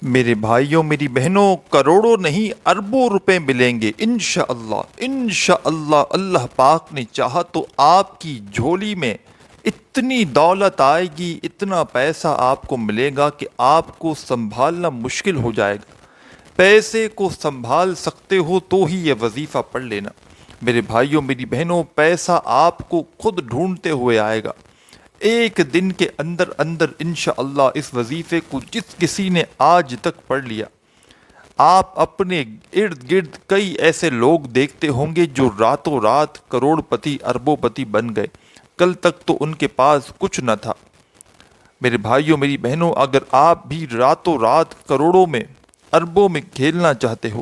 میرے بھائیوں میری بہنوں، کروڑوں نہیں اربوں روپے ملیں گے انشاءاللہ انشاءاللہ۔ اللہ پاک نے چاہا تو آپ کی جھولی میں اتنی دولت آئے گی، اتنا پیسہ آپ کو ملے گا کہ آپ کو سنبھالنا مشکل ہو جائے گا۔ پیسے کو سنبھال سکتے ہو تو ہی یہ وظیفہ پڑھ لینا۔ میرے بھائیوں میری بہنوں، پیسہ آپ کو خود ڈھونڈتے ہوئے آئے گا۔ ایک دن کے اندر اندر انشاءاللہ اس وظیفے کو جس کسی نے آج تک پڑھ لیا، آپ اپنے ارد گرد کئی ایسے لوگ دیکھتے ہوں گے جو راتوں رات کروڑ پتی اربوں پتی بن گئے۔ کل تک تو ان کے پاس کچھ نہ تھا۔ میرے بھائیوں میری بہنوں، اگر آپ بھی راتوں رات کروڑوں میں اربوں میں کھیلنا چاہتے ہو،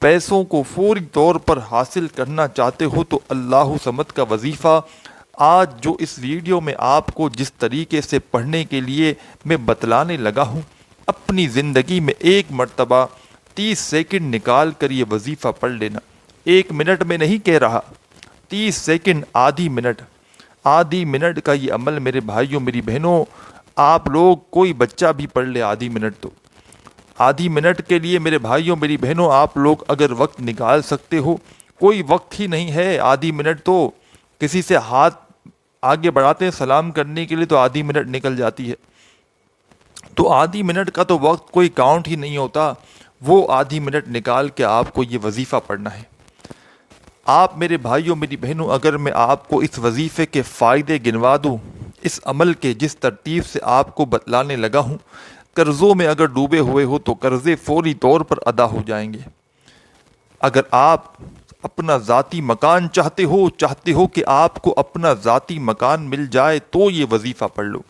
پیسوں کو فوری طور پر حاصل کرنا چاہتے ہو، تو اللہ صمد کا وظیفہ آج جو اس ویڈیو میں آپ کو جس طریقے سے پڑھنے کے لیے میں بتلانے لگا ہوں، اپنی زندگی میں ایک مرتبہ 30 سیکنڈ نکال کر یہ وظیفہ پڑھ لینا۔ 1 منٹ میں نہیں کہہ رہا، 30 سیکنڈ، آدھی منٹ کا یہ عمل میرے بھائیوں میری بہنوں، آپ لوگ کوئی بچہ بھی پڑھ لے آدھی منٹ، تو آدھی منٹ کے لیے میرے بھائیوں میری بہنوں آپ لوگ اگر وقت نکال سکتے ہو، کوئی وقت ہی نہیں ہے آدھی منٹ تو کسی سے ہاتھ آگے بڑھاتے ہیں سلام کرنے کے لیے تو آدھی منٹ نکل جاتی ہے، تو آدھی منٹ کا تو وقت کوئی کاؤنٹ ہی نہیں ہوتا۔ وہ آدھی منٹ نکال کے آپ کو یہ وظیفہ پڑھنا ہے۔ آپ میرے بھائیوں میری بہنوں، اگر میں آپ کو اس وظیفے کے فائدے گنوا دوں، اس عمل کے جس ترتیب سے آپ کو بتلانے لگا ہوں، قرضوں میں اگر ڈوبے ہوئے ہو تو قرضے فوری طور پر ادا ہو جائیں گے۔ اگر آپ اپنا ذاتی مکان چاہتے ہو کہ آپ کو اپنا ذاتی مکان مل جائے، تو یہ وظیفہ پڑھ لو۔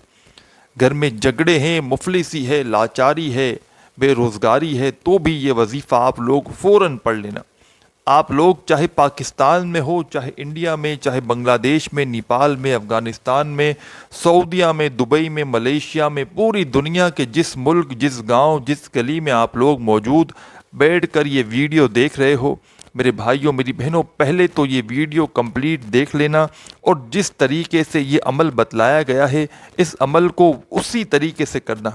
گھر میں جھگڑے ہیں، مفلسی ہے، لاچاری ہے، بے روزگاری ہے، تو بھی یہ وظیفہ آپ لوگ فوراً پڑھ لینا۔ آپ لوگ چاہے پاکستان میں ہو، چاہے انڈیا میں، چاہے بنگلہ دیش میں، نیپال میں، افغانستان میں، سعودیہ میں، دبئی میں، ملیشیا میں، پوری دنیا کے جس ملک، جس گاؤں، جس گلی میں آپ لوگ موجود بیٹھ کر یہ ویڈیو دیکھ رہے ہو، میرے بھائیوں میری بہنوں، پہلے تو یہ ویڈیو کمپلیٹ دیکھ لینا، اور جس طریقے سے یہ عمل بتلایا گیا ہے اس عمل کو اسی طریقے سے کرنا۔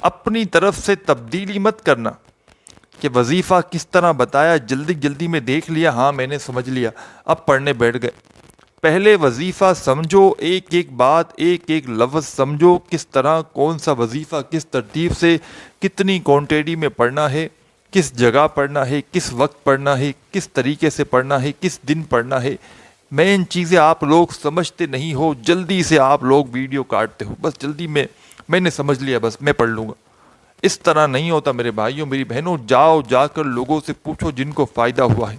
اپنی طرف سے تبدیلی مت کرنا کہ وظیفہ کس طرح بتایا، جلدی میں دیکھ لیا، ہاں میں نے سمجھ لیا، اب پڑھنے بیٹھ گئے۔ پہلے وظیفہ سمجھو، ایک ایک بات، ایک ایک لفظ سمجھو، کس طرح کون سا وظیفہ کس ترتیب سے کتنی کوانٹٹی میں پڑھنا ہے، کس جگہ پڑھنا ہے، کس وقت پڑھنا ہے، کس طریقے سے پڑھنا ہے، کس دن پڑھنا ہے۔ مین چیزیں آپ لوگ سمجھتے نہیں ہو، جلدی سے آپ لوگ ویڈیو کاٹتے ہو، بس جلدی میں نے سمجھ لیا، بس میں پڑھ لوں گا۔ اس طرح نہیں ہوتا میرے بھائیوں میری بہنوں، جا کر لوگوں سے پوچھو جن کو فائدہ ہوا ہے۔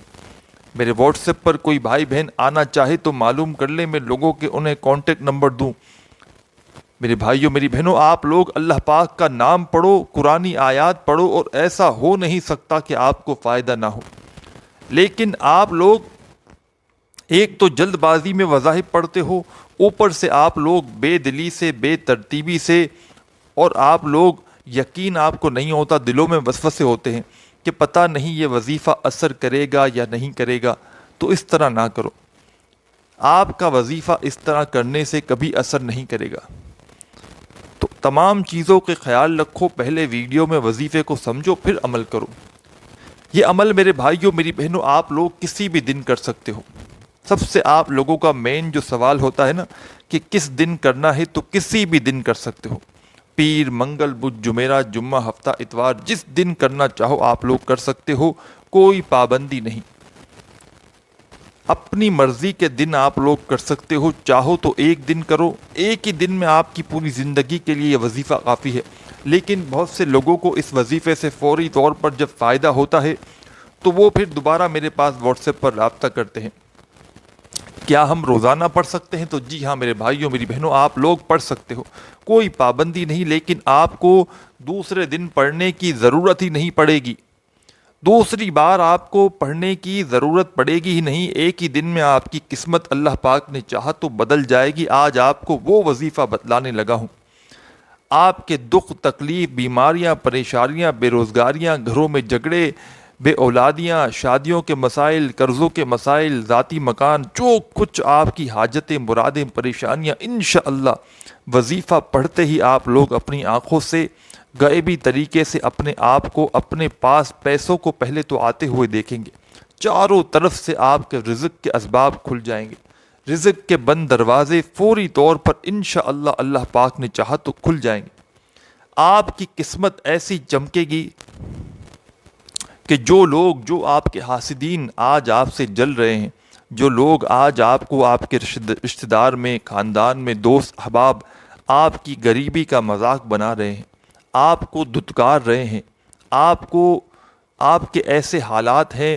میرے واٹس ایپ پر کوئی بھائی بہن آنا چاہے تو معلوم کر لیں، میں لوگوں کے انہیں کانٹیکٹ نمبر دوں۔ میرے بھائیوں میری بہنوں، آپ لوگ اللہ پاک کا نام پڑھو، قرآنی آیات پڑھو، اور ایسا ہو نہیں سکتا کہ آپ کو فائدہ نہ ہو۔ لیکن آپ لوگ ایک تو جلد بازی میں وظائف پڑھتے ہو، اوپر سے آپ لوگ بے دلی سے، بے ترتیبی سے، اور آپ لوگ یقین آپ کو نہیں ہوتا، دلوں میں وسوسے ہوتے ہیں کہ پتہ نہیں یہ وظیفہ اثر کرے گا یا نہیں کرے گا، تو اس طرح نہ کرو۔ آپ کا وظیفہ اس طرح کرنے سے کبھی اثر نہیں کرے گا۔ تو تمام چیزوں کے خیال رکھو، پہلے ویڈیو میں وظیفے کو سمجھو، پھر عمل کرو۔ یہ عمل میرے بھائیوں میری بہنوں آپ لوگ کسی بھی دن کر سکتے ہو۔ سب سے آپ لوگوں کا مین جو سوال ہوتا ہے نا کہ کس دن کرنا ہے، تو کسی بھی دن کر سکتے ہو۔ پیر، منگل، بدھ، جمعرات، جمعہ، ہفتہ، اتوار، جس دن کرنا چاہو آپ لوگ کر سکتے ہو، کوئی پابندی نہیں۔ اپنی مرضی کے دن آپ لوگ کر سکتے ہو، چاہو تو ایک دن کرو، ایک ہی دن میں آپ کی پوری زندگی کے لیے یہ وظیفہ کافی ہے۔ لیکن بہت سے لوگوں کو اس وظیفے سے فوری طور پر جب فائدہ ہوتا ہے تو وہ پھر دوبارہ میرے پاس واٹس ایپ پر رابطہ کرتے ہیں۔ کیا ہم روزانہ پڑھ سکتے ہیں؟ تو جی ہاں میرے بھائیوں میری بہنوں، آپ لوگ پڑھ سکتے ہو، کوئی پابندی نہیں، لیکن آپ کو دوسرے دن پڑھنے کی ضرورت ہی نہیں پڑے گی۔ دوسری بار آپ کو پڑھنے کی ضرورت پڑے گی ہی نہیں، ایک ہی دن میں آپ کی قسمت اللہ پاک نے چاہا تو بدل جائے گی۔ آج آپ کو وہ وظیفہ بتلانے لگا ہوں۔ آپ کے دکھ، تکلیف، بیماریاں، پریشانیاں، بے روزگاریاں، گھروں میں جھگڑے، بے اولادیاں، شادیوں کے مسائل، قرضوں کے مسائل، ذاتی مکان، جو کچھ آپ کی حاجتیں، مرادیں، پریشانیاں، انشاءاللہ وظیفہ پڑھتے ہی آپ لوگ اپنی آنکھوں سے غائبی طریقے سے اپنے آپ کو اپنے پاس پیسوں کو پہلے تو آتے ہوئے دیکھیں گے، چاروں طرف سے آپ کے رزق کے اسباب کھل جائیں گے، رزق کے بند دروازے فوری طور پر انشاءاللہ اللہ پاک نے چاہا تو کھل جائیں گے۔ آپ کی قسمت ایسی چمکے گی کہ جو آپ کے حاسدین آج آپ سے جل رہے ہیں، جو لوگ آج آپ کو آپ کے رشتہ دار میں، خاندان میں، دوست احباب آپ کی غریبی کا مذاق بنا رہے ہیں، آپ کو دھتکار رہے ہیں، آپ کے ایسے حالات ہیں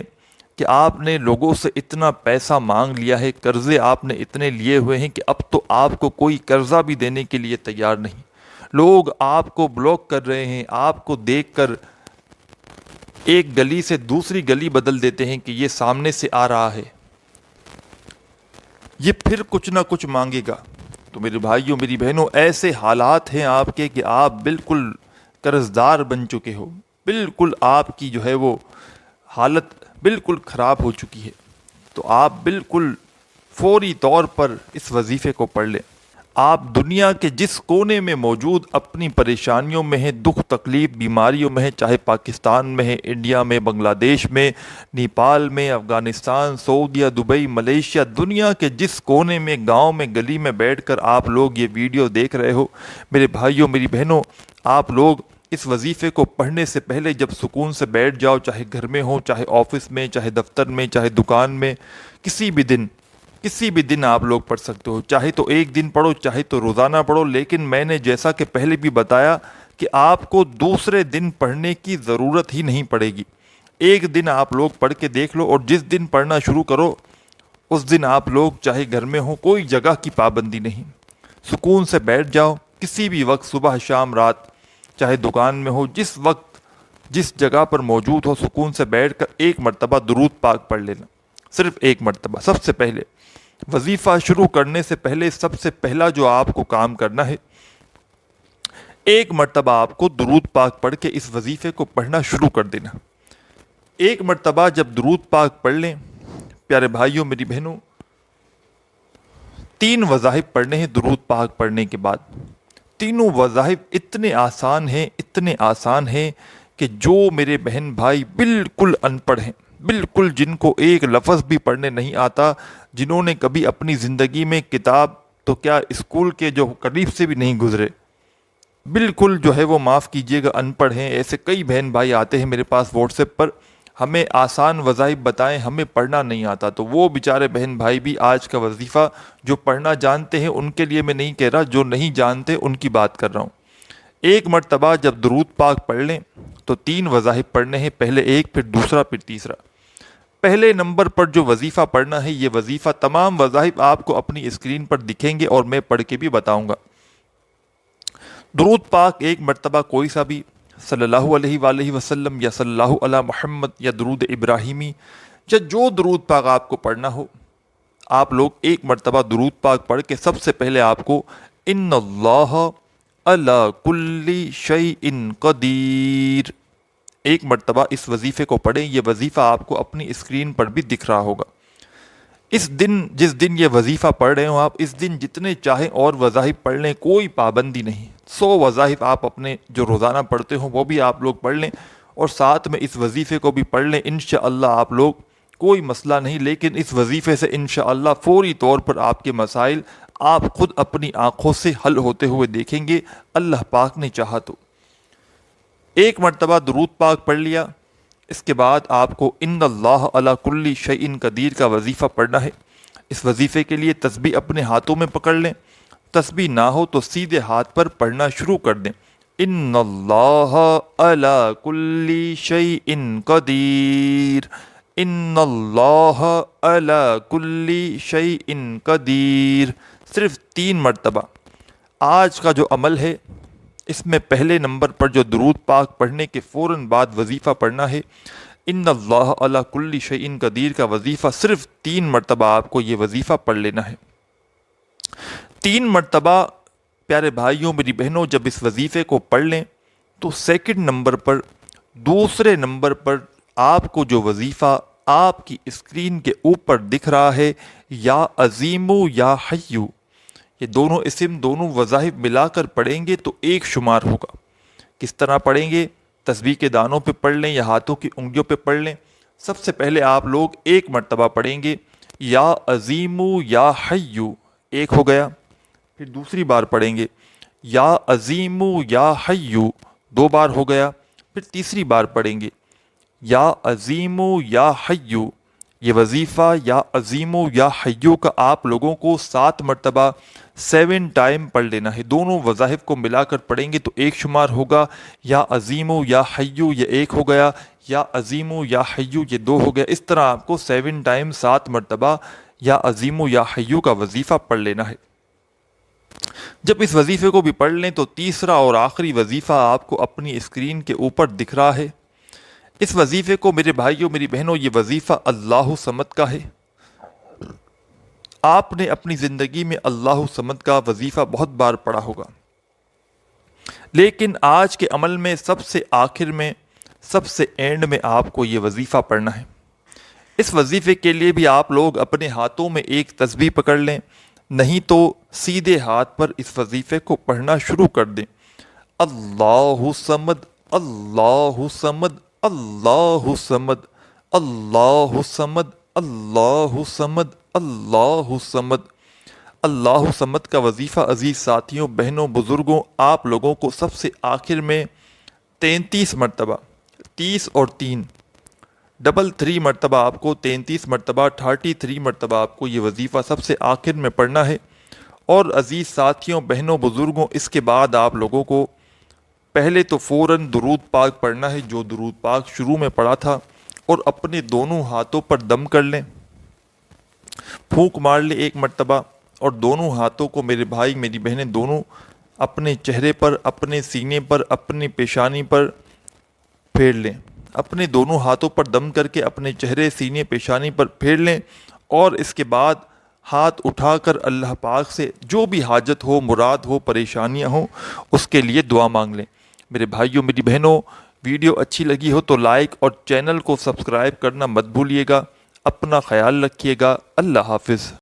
کہ آپ نے لوگوں سے اتنا پیسہ مانگ لیا ہے، قرضے آپ نے اتنے لیے ہوئے ہیں کہ اب تو آپ کو کوئی قرضہ بھی دینے کے لیے تیار نہیں، لوگ آپ کو بلاک کر رہے ہیں، آپ کو دیکھ کر ایک گلی سے دوسری گلی بدل دیتے ہیں کہ یہ سامنے سے آ رہا ہے، یہ پھر کچھ نہ کچھ مانگے گا۔ تو میرے بھائیوں، میری بہنوں، ایسے حالات ہیں آپ کے کہ آپ بالکل قرضدار بن چکے ہو، بالکل آپ کی جو ہے وہ حالت بالکل خراب ہو چکی ہے، تو آپ بالکل فوری طور پر اس وظیفے کو پڑھ لیں۔ آپ دنیا کے جس کونے میں موجود اپنی پریشانیوں میں ہیں، دکھ تکلیف بیماریوں میں ہیں، چاہے پاکستان میں ہے، انڈیا میں، بنگلہ دیش میں، نیپال میں، افغانستان، سعودیہ، دبئی، ملیشیا، دنیا کے جس کونے میں، گاؤں میں، گلی میں بیٹھ کر آپ لوگ یہ ویڈیو دیکھ رہے ہو، میرے بھائیوں، میری بہنوں، آپ لوگ اس وظیفے کو پڑھنے سے پہلے جب سکون سے بیٹھ جاؤ، چاہے گھر میں ہو، چاہے آفس میں، چاہے دفتر میں، چاہے دکان میں، کسی بھی دن آپ لوگ پڑھ سکتے ہو، چاہے تو ایک دن پڑھو، چاہے تو روزانہ پڑھو، لیکن میں نے جیسا کہ پہلے بھی بتایا کہ آپ کو دوسرے دن پڑھنے کی ضرورت ہی نہیں پڑے گی۔ ایک دن آپ لوگ پڑھ کے دیکھ لو، اور جس دن پڑھنا شروع کرو اس دن آپ لوگ چاہے گھر میں ہو، کوئی جگہ کی پابندی نہیں، سکون سے بیٹھ جاؤ، کسی بھی وقت، صبح، شام، رات، چاہے دکان میں ہو، جس وقت جس جگہ پر موجود ہو، سکون سے بیٹھ کر ایک مرتبہ درود پاک پڑھ لینا، صرف ایک مرتبہ۔ سب سے پہلے وظیفہ شروع کرنے سے پہلے سب سے پہلا جو آپ کو کام کرنا ہے، ایک مرتبہ آپ کو درود پاک پڑھ کے اس وظیفے کو پڑھنا شروع کر دینا۔ ایک مرتبہ جب درود پاک پڑھ لیں، پیارے بھائیوں، میری بہنوں، 3 وظائف پڑھنے ہیں درود پاک پڑھنے کے بعد۔ تینوں وظائف اتنے آسان ہیں کہ جو میرے بہن بھائی بالکل ان پڑھ ہیں، بالکل جن کو ایک لفظ بھی پڑھنے نہیں آتا، جنہوں نے کبھی اپنی زندگی میں کتاب تو کیا اسکول کے جو قریب سے بھی نہیں گزرے، بالکل جو ہے وہ معاف کیجئے گا ان پڑھ ہیں، ایسے کئی بہن بھائی آتے ہیں میرے پاس واٹس ایپ پر، ہمیں آسان وظائف بتائیں، ہمیں پڑھنا نہیں آتا۔ تو وہ بیچارے بہن بھائی بھی آج کا وظیفہ جو پڑھنا جانتے ہیں ان کے لیے میں نہیں کہہ رہا، جو نہیں جانتے ان کی بات کر رہا ہوں۔ ایک مرتبہ جب درود پاک پڑھ لیں تو 3 وظائف پڑھنے ہیں، پہلے ایک، پھر دوسرا، پھر تیسرا۔ پہلے نمبر پر جو وظیفہ پڑھنا ہے، یہ وظیفہ تمام وظائف آپ کو اپنی اسکرین پر دکھیں گے اور میں پڑھ کے بھی بتاؤں گا۔ درود پاک ایک مرتبہ کوئی سا بھی، صلی اللہ علیہ وآلہ وسلم یا صلی اللہ علی محمد یا درود ابراہیمی، یا جو درود پاک آپ کو پڑھنا ہو، آپ لوگ ایک مرتبہ درود پاک پڑھ کے سب سے پہلے آپ کو ان اللہ علی کل شیء قدیر، ایک مرتبہ اس وظیفے کو پڑھیں۔ یہ وظیفہ آپ کو اپنی اسکرین پر بھی دکھ رہا ہوگا۔ جس دن یہ وظیفہ پڑھ رہے ہوں آپ، اس دن جتنے چاہیں اور وظائف پڑھ لیں، کوئی پابندی نہیں۔ 100 وظائف آپ اپنے جو روزانہ پڑھتے ہوں وہ بھی آپ لوگ پڑھ لیں، اور ساتھ میں اس وظیفے کو بھی پڑھ لیں، انشاءاللہ آپ لوگ، کوئی مسئلہ نہیں، لیکن اس وظیفے سے انشاءاللہ فوری طور پر آپ کے مسائل آپ خود اپنی آنکھوں سے حل ہوتے ہوئے دیکھیں گے، اللہ پاک نے چاہا تو۔ ایک مرتبہ درود پاک پڑھ لیا، اس کے بعد آپ کو ان اللہ علی کل شیء قدیر کا وظیفہ پڑھنا ہے۔ اس وظیفے کے لیے تسبیح اپنے ہاتھوں میں پکڑ لیں، تسبیح نہ ہو تو سیدھے ہاتھ پر پڑھنا شروع کر دیں۔ ان اللہ علی کل شیء قدیر، ان اللہ علی کل شیء قدیر، صرف 3 مرتبہ۔ آج کا جو عمل ہے اس میں پہلے نمبر پر جو درود پاک پڑھنے کے فوراً بعد وظیفہ پڑھنا ہے، ان اللہ علی کل شیء قدیر کا وظیفہ صرف 3 مرتبہ آپ کو یہ وظیفہ پڑھ لینا ہے۔ 3 مرتبہ پیارے بھائیوں، میری بہنوں، جب اس وظیفے کو پڑھ لیں تو سیکنڈ نمبر پر، دوسرے نمبر پر آپ کو جو وظیفہ آپ کی اسکرین کے اوپر دکھ رہا ہے، یا عظیمو یا حیو، یہ دونوں اسم، دونوں وظائف ملا کر پڑھیں گے تو ایک شمار ہوگا کس طرح پڑھیں گے؟ تسبیح کے دانوں پہ پڑھ لیں یا ہاتھوں کی انگلیوں پہ پڑھ لیں۔ سب سے پہلے آپ لوگ ایک مرتبہ پڑھیں گے یا عظیم یا حیو، ایک ہو گیا۔ پھر دوسری بار پڑھیں گے یا عظیم یا حیو، 2 بار ہو گیا۔ پھر تیسری بار پڑھیں گے یا عظیم یا حیو۔ یہ وظیفہ یا عظیم یا حیو کا آپ لوگوں کو 7 مرتبہ 7 ٹائم پڑھ لینا ہے۔ دونوں وظائف کو ملا کر پڑھیں گے تو ایک شمار ہوگا، یا عظیم یا حیو یہ ایک ہو گیا، یا عظیم یا حیو یہ 2 ہو گیا۔ اس طرح آپ کو 7 ٹائم 7 مرتبہ یا عظیم یا حیو کا وظیفہ پڑھ لینا ہے۔ جب اس وظیفے کو بھی پڑھ لیں تو تیسرا اور آخری وظیفہ آپ کو اپنی اسکرین کے اوپر دکھ رہا ہے۔ اس وظیفے کو میرے بھائیوں میری بہنوں، یہ وظیفہ اللہ صمد کا ہے۔ آپ نے اپنی زندگی میں اللہ صمد کا وظیفہ بہت بار پڑھا ہوگا، لیکن آج کے عمل میں سب سے آخر میں، سب سے اینڈ میں آپ کو یہ وظیفہ پڑھنا ہے۔ اس وظیفے کے لیے بھی آپ لوگ اپنے ہاتھوں میں ایک تسبیح پکڑ لیں، نہیں تو سیدھے ہاتھ پر اس وظیفے کو پڑھنا شروع کر دیں۔ اللہ صمد، اللہ صمد، اللہ صمد، اللہ صمد، اللہ صمد، اللہ صمد۔ اللہ صمد کا وظیفہ عزیز ساتھیوں، بہنوں، بزرگوں، آپ لوگوں کو سب سے آخر میں 33 مرتبہ، 30 اور 3 ڈبل 3 مرتبہ آپ کو 33 مرتبہ 33 مرتبہ آپ کو یہ وظیفہ سب سے آخر میں پڑھنا ہے۔ اور عزیز ساتھیوں، بہنوں، بزرگوں، اس کے بعد آپ لوگوں کو پہلے تو فوراً درود پاک پڑھنا ہے، جو درود پاک شروع میں پڑھا تھا، اور اپنے دونوں ہاتھوں پر دم کر لیں، پھونک مار لیں 1 مرتبہ، اور دونوں ہاتھوں کو میرے بھائی میری بہنیں دونوں اپنے چہرے پر، اپنے سینے پر، اپنی پیشانی پر پھیر لیں۔ اپنے دونوں ہاتھوں پر دم کر کے اپنے چہرے، سینے، پیشانی پر پھیر لیں، اور اس کے بعد ہاتھ اٹھا کر اللہ پاک سے جو بھی حاجت ہو، مراد ہو، پریشانیاں ہوں، اس کے لیے دعا مانگ لیں۔ میرے بھائیوں میری بہنوں، ویڈیو اچھی لگی ہو تو لائک اور چینل کو سبسکرائب کرنا مت بھولیے گا۔ اپنا خیال رکھیے گا۔ اللہ حافظ۔